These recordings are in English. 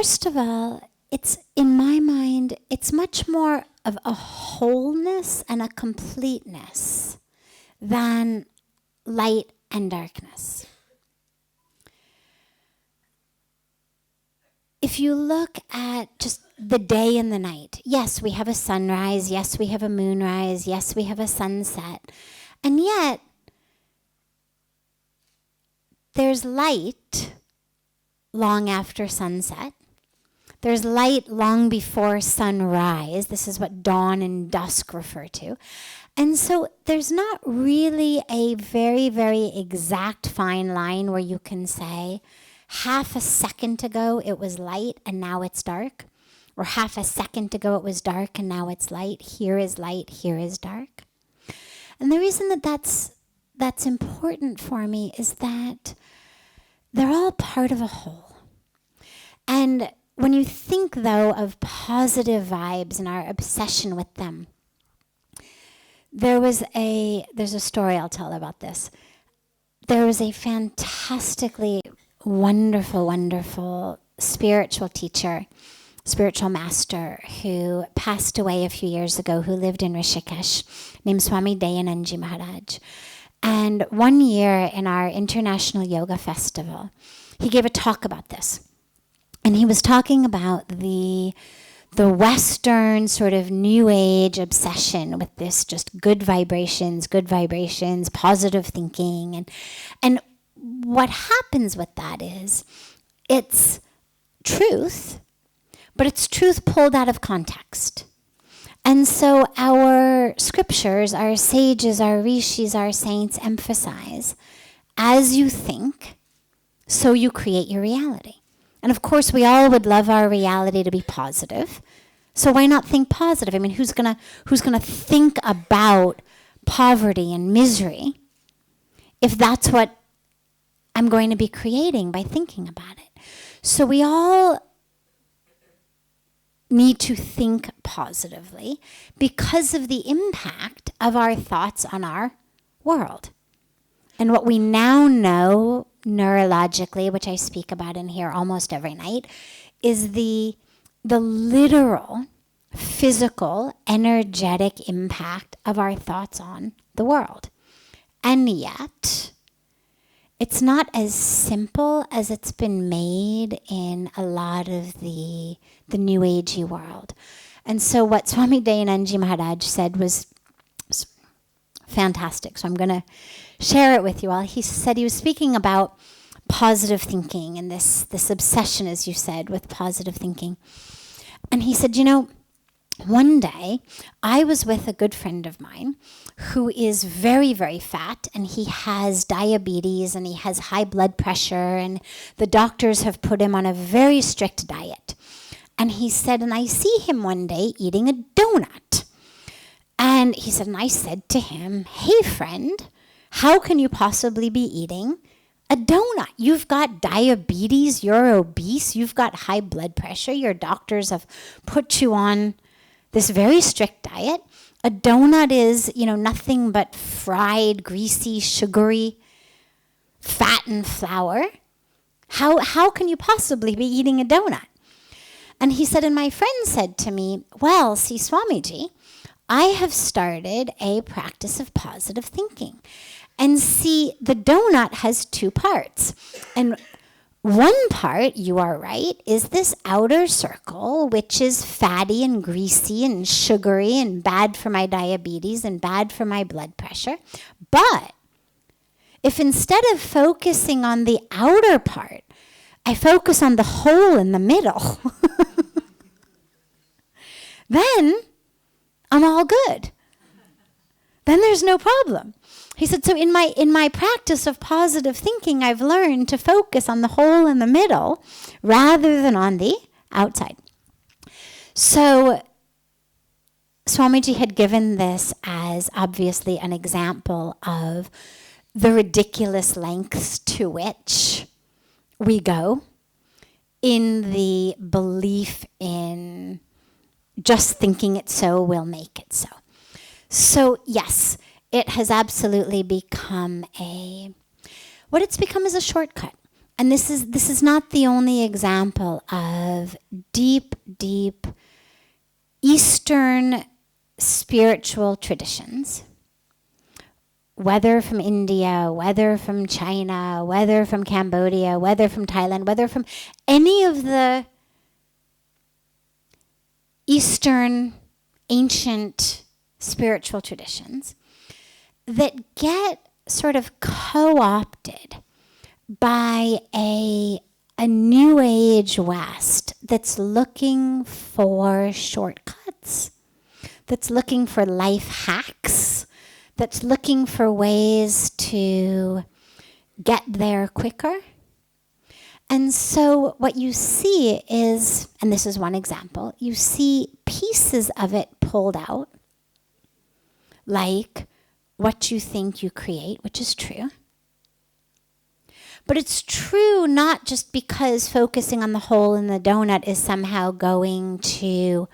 first of all, it's, in my mind, it's much more of a wholeness and a completeness than light and darkness. If you look at just the day and the night, yes, we have a sunrise, yes, we have a moonrise, yes, we have a sunset, and yet there's light long after sunset. There's light long before sunrise. This is what dawn and dusk refer to. And so there's not really a very, very exact fine line where you can say, half a second ago it was light and now it's dark. Or half a second ago it was dark and now it's light. Here is light, here is dark. And the reason that that's important for me is that they're all part of a whole. And when you think, though, of positive vibes and our obsession with them, there's a story I'll tell about this. There was a fantastically wonderful, wonderful spiritual teacher, spiritual master who passed away a few years ago, who lived in Rishikesh, named Swami Dayananji Maharaj. And one year in our International Yoga Festival, he gave a talk about this. And he was talking about the Western sort of New Age obsession with this just good vibrations, positive thinking. And what happens with that is it's truth, but it's truth pulled out of context. And so our scriptures, our sages, our rishis, our saints emphasize, as you think, so you create your reality. And of course, we all would love our reality to be positive. So why not think positive? I mean, who's gonna think about poverty and misery if that's what I'm going to be creating by thinking about it? So we all need to think positively because of the impact of our thoughts on our world. And what we now know neurologically, which I speak about in here almost every night, is the literal, physical, energetic impact of our thoughts on the world. And yet, it's not as simple as it's been made in a lot of the New Agey world. And so what Swami Dayananji Maharaj said was fantastic. So I'm going to share it with you all. He said he was speaking about positive thinking and this obsession, as you said, with positive thinking. And he said, one day I was with a good friend of mine who is very, very fat, and he has diabetes and he has high blood pressure, and the doctors have put him on a very strict diet. And he said, and I see him one day eating a donut. And he said, and I said to him, hey friend, how can you possibly be eating a donut? You've got diabetes, you're obese, you've got high blood pressure, your doctors have put you on this very strict diet. A donut is, nothing but fried, greasy, sugary, fat and flour. How can you possibly be eating a donut? And he said, and my friend said to me, well, see, Swamiji, I have started a practice of positive thinking. And see, the donut has two parts. And one part, you are right, is this outer circle, which is fatty and greasy and sugary and bad for my diabetes and bad for my blood pressure. But if instead of focusing on the outer part, I focus on the hole in the middle, then I'm all good. Then there's no problem. He said, so in my practice of positive thinking, I've learned to focus on the hole in the middle rather than on the outside. So Swamiji had given this as obviously an example of the ridiculous lengths to which we go in the belief in just thinking it so will make it so. So yes, it has absolutely become what it's become is a shortcut. And this is not the only example of deep, deep Eastern spiritual traditions, whether from India, whether from China, whether from Cambodia, whether from Thailand, whether from any of the Eastern ancient spiritual traditions that get sort of co-opted by a new age West that's looking for shortcuts, that's looking for life hacks, that's looking for ways to get there quicker. And so what you see is, and this is one example, you see pieces of it pulled out, like what you think you create, which is true. But it's true not just because focusing on the hole in the donut is somehow going to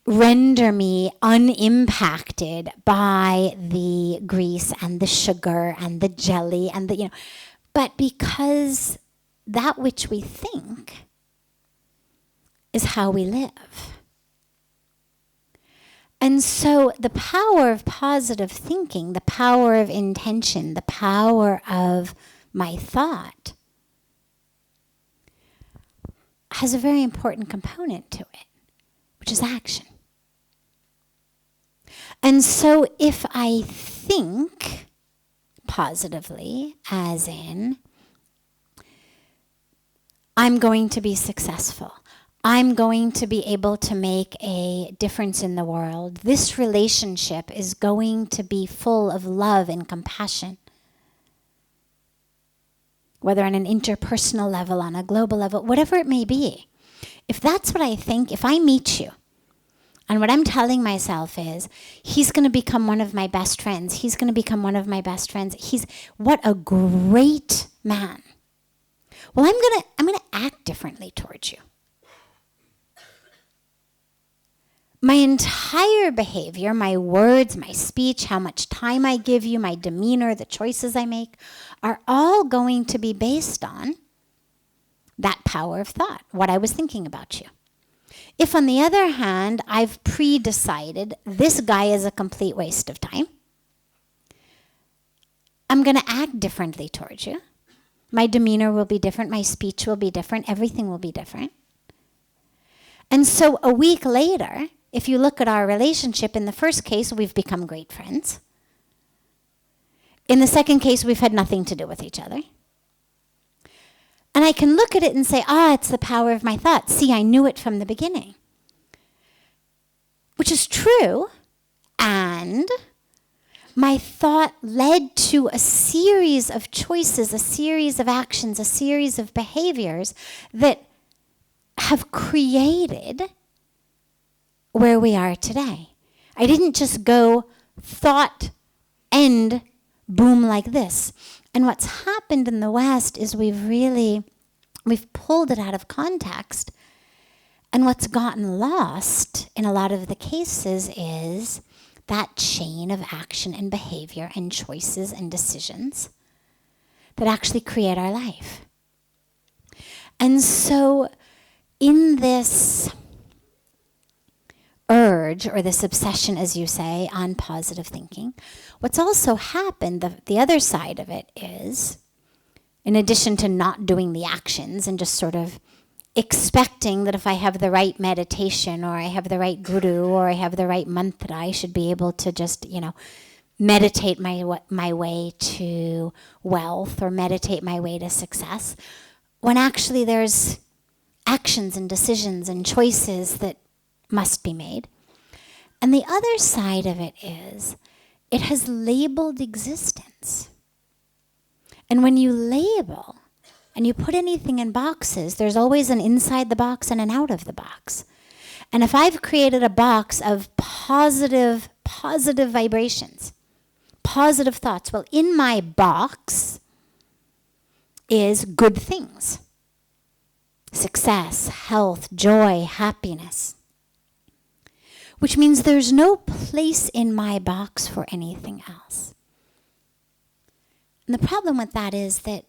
render me unimpacted by the grease and the sugar and the jelly and the, but because that which we think is how we live. And so the power of positive thinking, the power of intention, the power of my thought has a very important component to it, which is action. And so if I think positively, as in, I'm going to be successful, I'm going to be able to make a difference in the world, this relationship is going to be full of love and compassion, whether on an interpersonal level, on a global level, whatever it may be. If that's what I think, if I meet you, and what I'm telling myself is, he's going to become one of my best friends. He's going to become one of my best friends. What a great man. Well, I'm going to act differently towards you. My entire behavior, my words, my speech, how much time I give you, my demeanor, the choices I make, are all going to be based on that power of thought, what I was thinking about you. If, on the other hand, I've pre-decided this guy is a complete waste of time, I'm going to act differently towards you. My demeanor will be different. My speech will be different. Everything will be different. And so a week later, if you look at our relationship, in the first case, we've become great friends. In the second case, we've had nothing to do with each other. And I can look at it and say, it's the power of my thoughts. See, I knew it from the beginning. Which is true. And my thought led to a series of choices, a series of actions, a series of behaviors that have created where we are today. I didn't just go thought, end, boom like this. And what's happened in the West is we've pulled it out of context. And what's gotten lost in a lot of the cases is that chain of action and behavior and choices and decisions that actually create our life. And so in this urge, or this obsession, as you say, on positive thinking, what's also happened, the other side of it is, in addition to not doing the actions and just sort of expecting that if I have the right meditation, or I have the right guru, or I have the right mantra, I should be able to just, meditate my way to wealth, or meditate my way to success, when actually there's actions and decisions and choices that must be made. And the other side of it is, it has labeled existence. And when you label and you put anything in boxes, there's always an inside the box and an out of the box. And if I've created a box of positive vibrations, positive thoughts, well, in my box is good things. Success, health, joy, happiness. Which means there's no place in my box for anything else. And the problem with that is that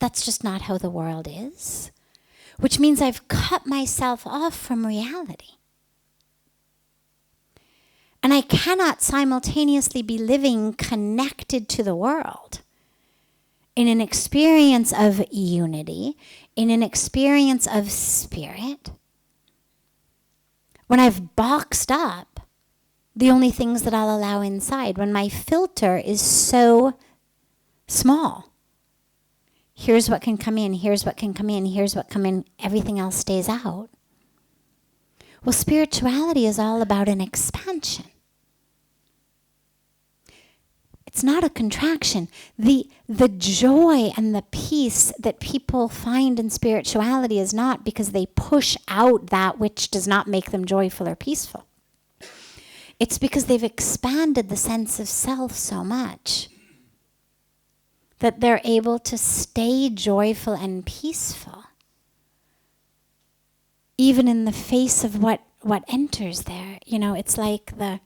that's just not how the world is, which means I've cut myself off from reality. And I cannot simultaneously be living connected to the world in an experience of unity, in an experience of spirit, when I've boxed up the only things that I'll allow inside, when my filter is so small. Here's what can come in, here's what can come in, here's what come in, everything else stays out. Well, spirituality is all about an expansion. It's not a contraction. The joy and the peace that people find in spirituality is not because they push out that which does not make them joyful or peaceful. It's because they've expanded the sense of self so much that they're able to stay joyful and peaceful, even in the face of what enters there. You know, it's like the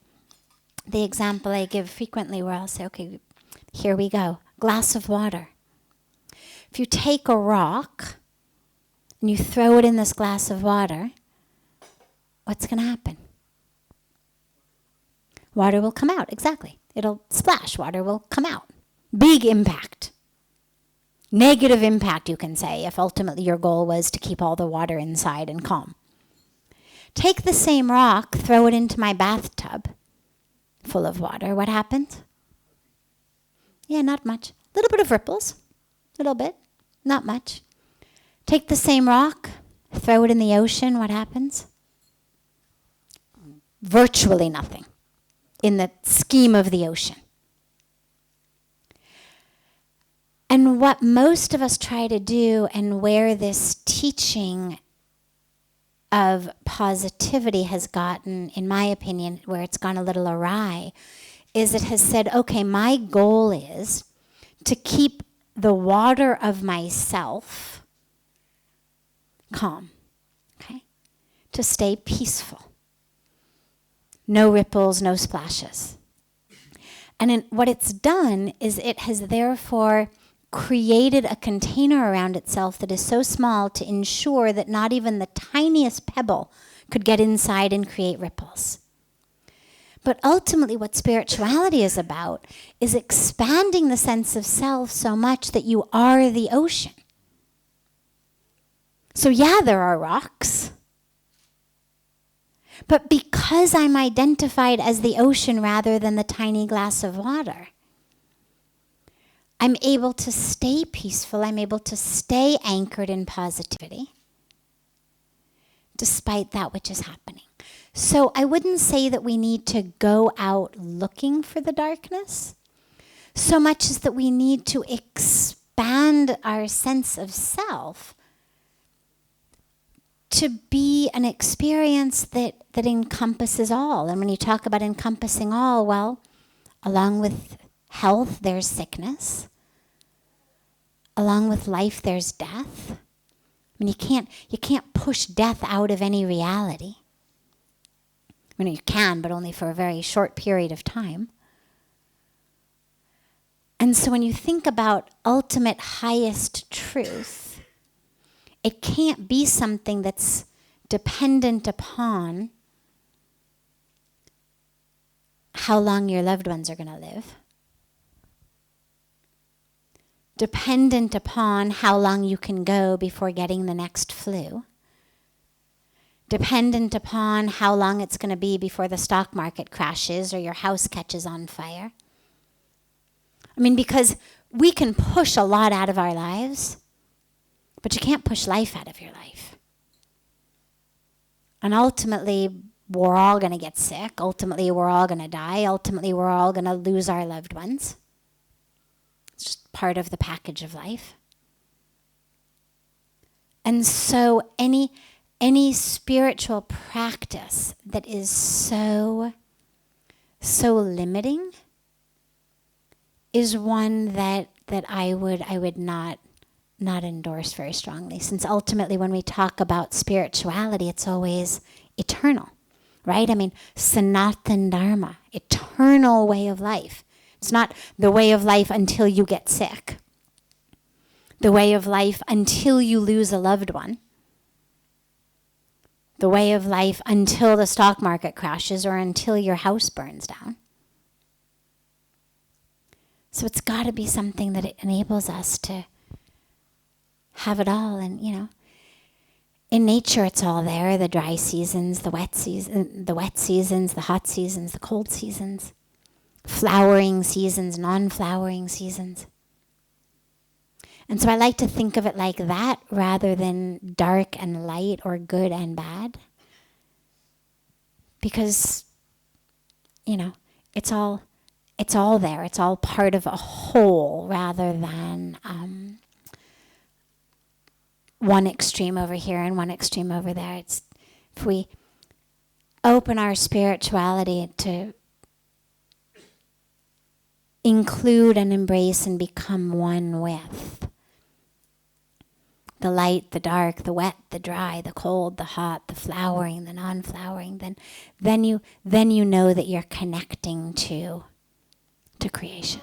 example I give frequently where I'll say, okay, here we go, glass of water. If you take a rock and you throw it in this glass of water, what's going to happen? Water will come out, exactly. It'll splash, water will come out. Big impact. Negative impact, you can say, if ultimately your goal was to keep all the water inside and calm. Take the same rock, throw it into my bathtub full of water. What happens? Yeah, not much. A little bit of ripples. A little bit. Not much. Take the same rock, throw it in the ocean. What happens? Virtually nothing in the scheme of the ocean. And what most of us try to do, and where this teaching of positivity has gotten, in my opinion, where it's gone a little awry, is it has said, okay, my goal is to keep the water of myself calm, okay? To stay peaceful. No ripples, no splashes. And what it's done is it has therefore created a container around itself that is so small to ensure that not even the tiniest pebble could get inside and create ripples. But ultimately what spirituality is about is expanding the sense of self so much that you are the ocean. So yeah, there are rocks. But because I'm identified as the ocean rather than the tiny glass of water, I'm able to stay peaceful. I'm able to stay anchored in positivity despite that which is happening. So I wouldn't say that we need to go out looking for the darkness so much as that we need to expand our sense of self to be an experience that encompasses all. And when you talk about encompassing all, well, along with health, there's sickness. Along with life, there's death. I mean, you can't push death out of any reality. I mean, you can, but only for a very short period of time. And so when you think about ultimate highest truth, it can't be something that's dependent upon how long your loved ones are going to live. Dependent upon how long you can go before getting the next flu. Dependent upon how long it's going to be before the stock market crashes or your house catches on fire. I mean, because we can push a lot out of our lives, but you can't push life out of your life. And ultimately, we're all going to get sick. Ultimately, we're all going to die. Ultimately, we're all going to lose our loved ones. It's just part of the package of life. And so any spiritual practice that is so limiting is one that I would not endorse very strongly, since ultimately when we talk about spirituality, it's always eternal, right? I mean, Sanatan Dharma, eternal way of life. It's not the way of life until you get sick. the way of life until you lose a loved one, the way of life until the stock market crashes or until your house burns down. So it's got to be something that it enables us to have it all. And, in nature it's all there, the dry seasons, the wet seasons, the hot seasons, the cold seasons, flowering seasons, non-flowering seasons. And so I like to think of it like that rather than dark and light or good and bad. Because, it's all there. It's all part of a whole rather than one extreme over here and one extreme over there. If we open our spirituality to include and embrace and become one with the light, the dark, the wet, the dry, the cold, the hot, the flowering, the non-flowering, then you know that you're connecting to creation.